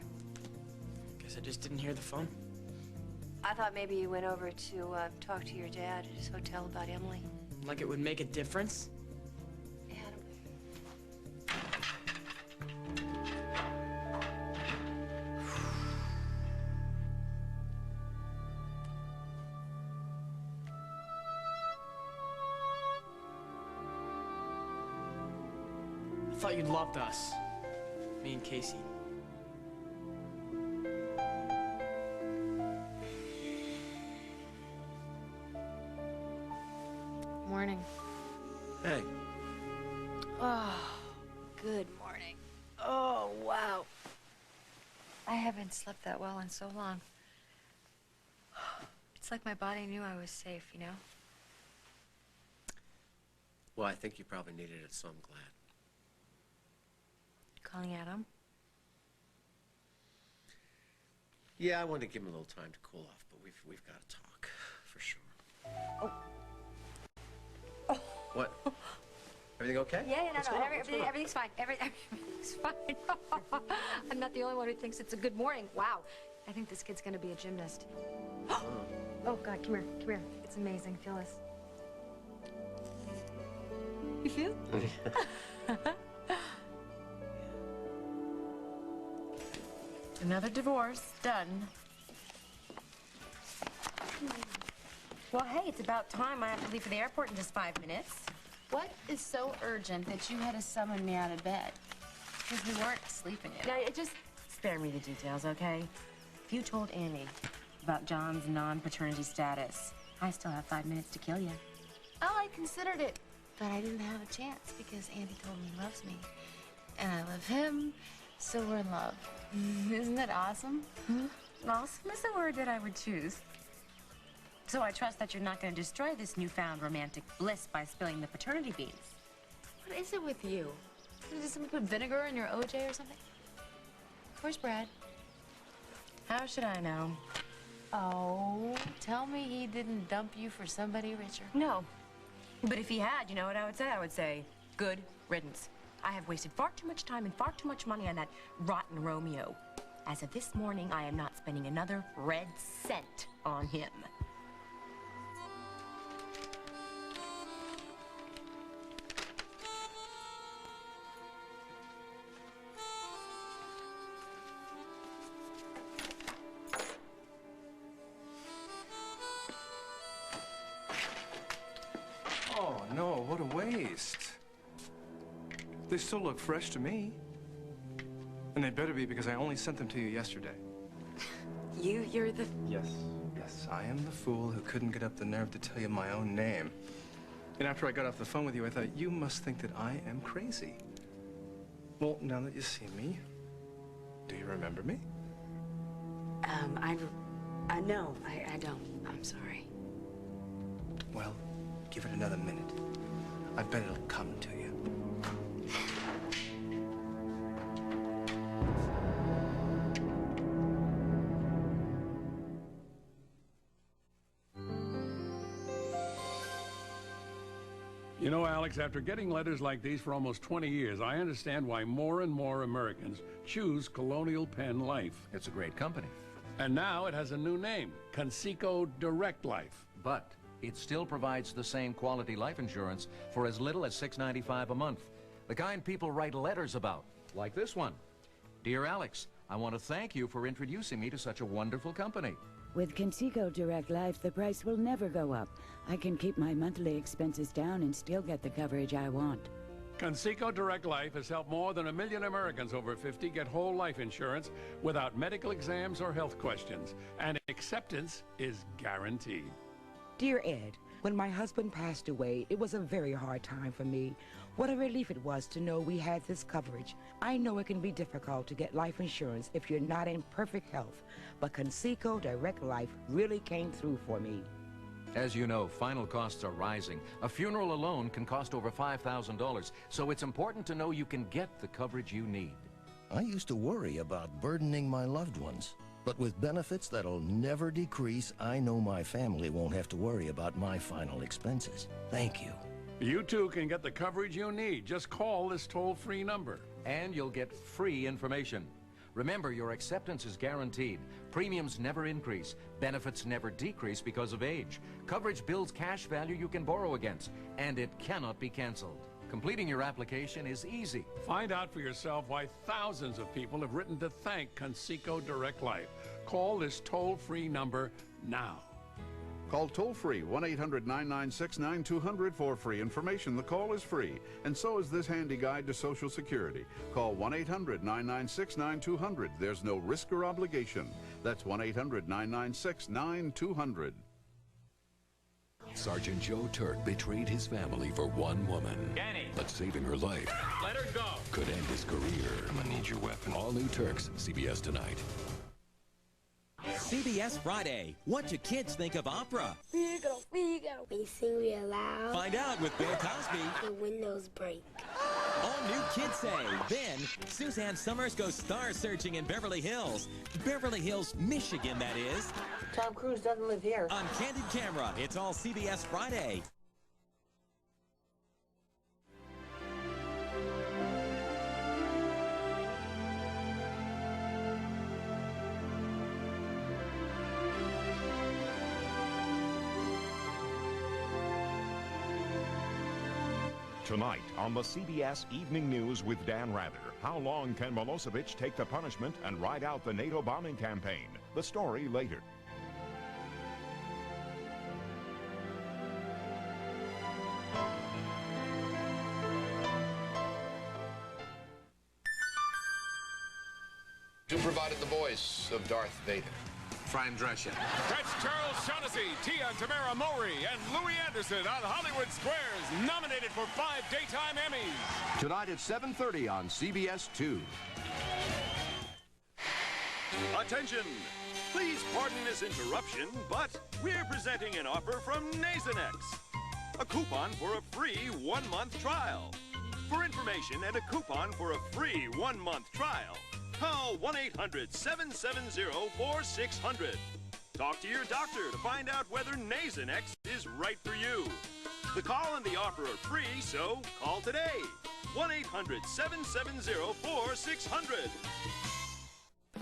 Guess I just didn't hear the phone. I thought maybe you went over to talk to your dad at his hotel about Emily. Like it would make a difference? I thought you'd loved us. Me and Casey. Morning. Hey. Oh, good morning. Oh, wow. I haven't slept that well in so long. It's like my body knew I was safe, you know? Well, I think you probably needed it, so I'm glad. Calling Adam? Yeah, I wanted to give him a little time to cool off, but we've got to talk, for sure. Oh. What? Everything okay? Yeah, What's going on? everything's fine. Everything's fine. I'm not the only one who thinks it's a good morning. Wow. I think this kid's gonna be a gymnast. Oh, God, come here. It's amazing. Feel this. You feel? Another divorce, done. Well, hey, it's about time. I have to leave for the airport in just 5 minutes. What is so urgent that you had to summon me out of bed? Because we weren't sleeping yet. Now, just spare me the details, okay? If you told Andy about John's non-paternity status, I still have 5 minutes to kill you. Oh, I considered it, but I didn't have a chance because Andy told me he loves me. And I love him, so we're in love. Isn't that awesome? Awesome is the word that I would choose. So I trust that you're not going to destroy this newfound romantic bliss by spilling the paternity beans. What is it with you? Did someone put vinegar in your OJ or something? Where's Brad? How should I know? Oh, tell me he didn't dump you for somebody richer. No. But if he had, you know what I would say? I would say, good riddance. I have wasted far too much time and far too much money on that rotten Romeo. As of this morning, I am not spending another red cent on him. Oh, no, what a waste. They still look fresh to me. And they better be, because I only sent them to you yesterday. You're the... Yes, I am the fool who couldn't get up the nerve to tell you my own name. And after I got off the phone with you, I thought, you must think that I am crazy. Well, now that you see me, do you remember me? No, I don't. I'm sorry. Well, give it another minute. I bet it'll come to you. You know, Alex, after getting letters like these for almost 20 years, I understand why more and more Americans choose Colonial Penn Life. It's a great company. And now it has a new name, Conseco Direct Life. But it still provides the same quality life insurance for as little as $6.95 a month. The kind people write letters about, like this one. Dear Alex, I want to thank you for introducing me to such a wonderful company. With Conseco Direct Life, the price will never go up. I can keep my monthly expenses down and still get the coverage I want. Conseco Direct Life has helped more than 1 million Americans over 50 get whole life insurance without medical exams or health questions, and acceptance is guaranteed. Dear Ed, when my husband passed away, it was a very hard time for me. What a relief it was to know we had this coverage. I know it can be difficult to get life insurance if you're not in perfect health, but Conseco Direct Life really came through for me. As you know, final costs are rising. A funeral alone can cost over $5,000, so it's important to know you can get the coverage you need. I used to worry about burdening my loved ones. But with benefits that'll never decrease, I know my family won't have to worry about my final expenses. Thank you. You too can get the coverage you need. Just call this toll-free number. And you'll get free information. Remember, your acceptance is guaranteed. Premiums never increase. Benefits never decrease because of age. Coverage builds cash value you can borrow against, and it cannot be canceled. Completing your application is easy. Find out for yourself why thousands of people have written to thank Conseco Direct Life. Call this toll-free number now. Call toll-free 1-800-996-9200 for free information. The call is free, and so is this handy guide to Social Security. Call 1-800-996-9200. There's no risk or obligation. That's 1-800-996-9200. Sergeant Joe Turk betrayed his family for one woman. Danny. But saving her life Let her go. could end his career. I'm gonna need your weapon. All new Turks, CBS tonight. CBS Friday. What do kids think of opera? Figaro. We sing real loud. Find out with Bill Cosby. The windows break. All new Kids Say. Then, Suzanne Summers goes star searching in Beverly Hills. Beverly Hills, Michigan, that is. Tom Cruise doesn't live here. On Candid Camera, it's all CBS Friday. Tonight on the CBS Evening News with Dan Rather, how long can Milosevic take the punishment and ride out the NATO bombing campaign? The story later. Who provided the voice of Darth Vader? Fran Drescher. That's Charles Shaughnessy, Tia and Tamara Mowry, and Louis Anderson on Hollywood Squares, nominated for 5 Daytime Emmys. Tonight at 7:30 on CBS 2. Attention! Please pardon this interruption, but we're presenting an offer from Nasonex. A coupon for a free 1-month trial. For information and a coupon for a free 1-month trial, call 1-800-770-4600. Talk to your doctor to find out whether Nasonex is right for you. The call and the offer are free, so call today. 1-800-770-4600.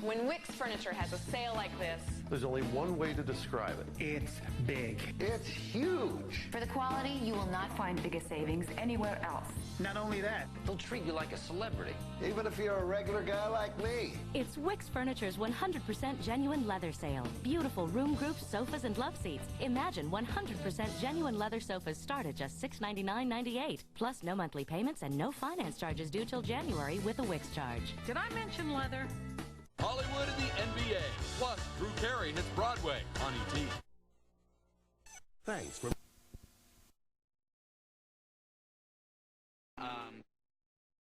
When Wix Furniture has a sale like this, There's only one way to describe it. It's big. It's huge. For the quality, you will not find bigger savings anywhere else. Not only that, They'll treat you like a celebrity. Even if you're a regular guy like me. It's Wix Furniture's 100% genuine leather sale. Beautiful room groups, sofas, and love seats. Imagine 100% genuine leather sofas start at just $699.98. Plus no monthly payments and no finance charges due till January with a Wix charge. Did I mention leather? Hollywood and the NBA. Plus, Drew Carey hits Broadway on ET. Thanks for